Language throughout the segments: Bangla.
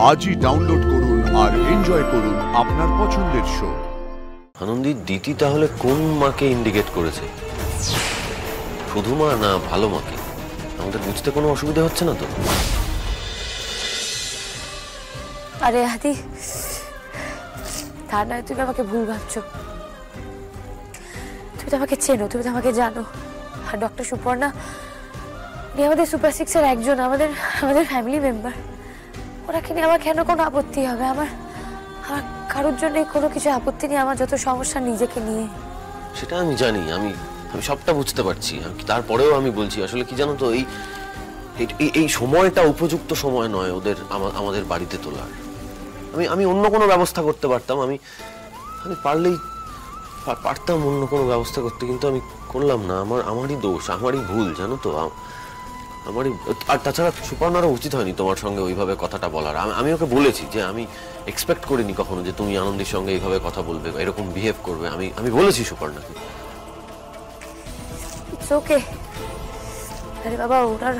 আজই ডাউনলোড করুন আর এনজয় করুন আপনার পছন্দের শো। আনন্দী দিতি তাহলে কোন মাকে ইন্ডিকেট করেছে? শুধু মা না ভালো মাকে? আমাদের বুঝতে কোনো অসুবিধা হচ্ছে না তো? আরে আদি, তা নয়, তুমি আমাকে ভুল ভাবছো। তুমি তো আমাকে চেনো, তুমি তো আমাকে জানো। আর ডক্টর সুপর্ণা উনি আমাদের সুপার সিক্সের একজন, আমাদের ফ্যামিলি মেম্বার। ওনাকে নিয়ে আমার কেন কোনো আপত্তি হবে? আমার কারোর জন্য কোনো কিছু আপত্তি নেই। আমার যত সমস্যা নিজেকে নিয়ে। সেটা আমি জানি, আমি সবটা বুঝতে পারছি। তারপরেও আমি বলছি, আসলে কি জানো তো, এই সময়টা উপযুক্ত সময় নয় ওদের আমাদের বাড়িতে তোলার। আমি অন্য কোনো ব্যবস্থা করতে পারতাম, আমি পারলেই পারতাম অন্য কোনো ব্যবস্থা করতে, কিন্তু আমি করলাম না। আমারই দোষ, আমারই ভুল, জানো তো, আমারই। আর তাছাড়া সুপর্ণারও উচিত হয়নি তোমার সঙ্গে ওইভাবে কথাটা বলার। আমি ওকে বলেছি যে আমি এক্সপেক্ট করিনি কখনো যে তুমি আনন্দের সঙ্গে এইভাবে কথা বলবে, এরকম বিহেভ করবে। আমি বলেছি সুপর্ণাকে। It's okay. আরে বাবা, ওনার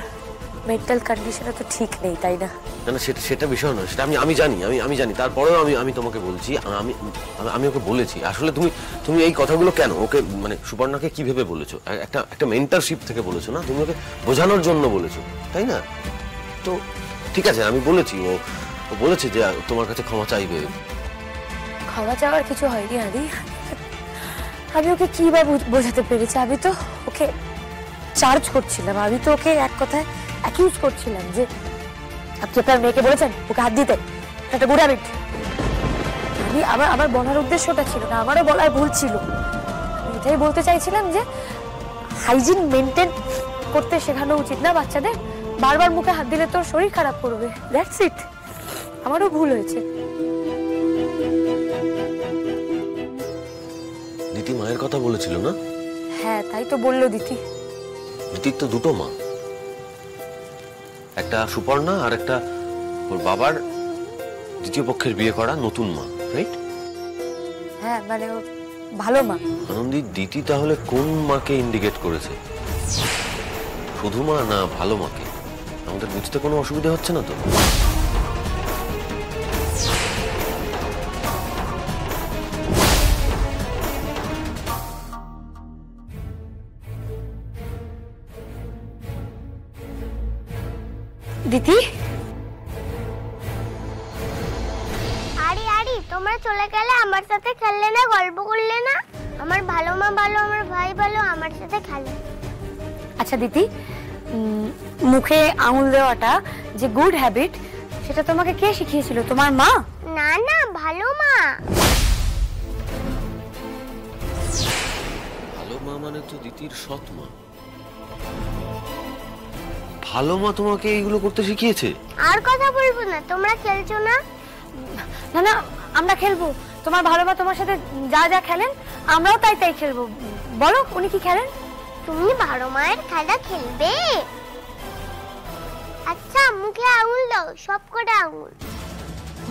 মেন্টাল কন্ডিশনে তো ঠিক নেই, তাই না? না, সেটা বিষয় নয়, সেটা আমি জানি, আমি জানি। তারপরেও আমি তোমাকে বলছি, আমি ওকে বলেছি। আসলে তুমি এই কথাগুলো কেন ওকে, মানে সুপর্ণাকে কি ভেবে বলেছো? একটা মেন্টরশিপ থেকে বলেছো না? তুমি ওকে বোঝানোর জন্য বলেছো, তাই না? তো ঠিক আছে, আমি বলেছি, ও বলেছে যে তোমার কাছে ক্ষমা চাইবে। ক্ষমা চাওয়ার কিছু হয়নি আদি। আমি ওকে কি বা বোঝাতে পেরেছি? আমি তো ওকে চার্জ করছিলাম, আমি তো ওকে এক কথায় অ্যাকিউজ করছিলাম যে আপনি আপনার মেয়েকে বলেছেন ওকে হাত দিতে, একটা গুড হ্যাবিট। আমার বলার উদ্দেশ্যটা ছিল না, আমারও বলার ভুল ছিল। আমি এটাই বলতে চাইছিলাম যে হাইজিন মেনটেন করতে শেখানো উচিত না বাচ্চাদের। বারবার মুখে হাত দিলে তোর শরীর খারাপ করবে। That's it. আমারও ভুল হয়েছে। দিতি মায়ের কথা বলেছিল না? হ্যাঁ, তাই তো বললো দিতি। দিতির তো দুটো মা, একটা সুপর্ণা আর একটা ওর বাবার দ্বিতীয় পক্ষের বিয়ে করা নতুন মা, রাইট? হ্যাঁ, মানে ওর ভালো মা। আনন্দী দিতি তাহলে কোন মাকে ইন্ডিকেট করেছে? শুধু মা না ভালো মাকে? আমাদের বুঝতে কোনো অসুবিধা হচ্ছে না তো? দিদি, আরে আরে, তোমরা চলে গেলে, আমার সাথে খেললে না, গল্প করলে না। আমার ভালো মা ভালো, আমার ভাই ভালো, আমার সাথে খেলে। আচ্ছা দিদি, মুখে আঙুল দেওয়াটা যে গুড হ্যাবিট, সেটা তোমাকে কে শিখিয়েছিল? তোমার মা? না না, ভালো মা। ভালো মা মানে তো দিতির সৎ মা। ভালো মা তোমাকে এইগুলো করতে শিখিয়েছে? আর কথা বলবো না, তোমরা খেলছো না? না না, আমরা খেলবো। তোমার ভালো মা তোমার সাথে যা যা খেলেন, আমরাও তাই খেলবো। বলো, উনি কি খেলেন? তুমি ভালো মায়ের খেলা খেলবে? আচ্ছা, মুখে আঙুল দাও, সব কটা আঙুল।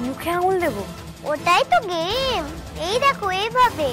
মুখে আঙুল দেবো? ওটাই তো গেম। এই দেখো, এইভাবে।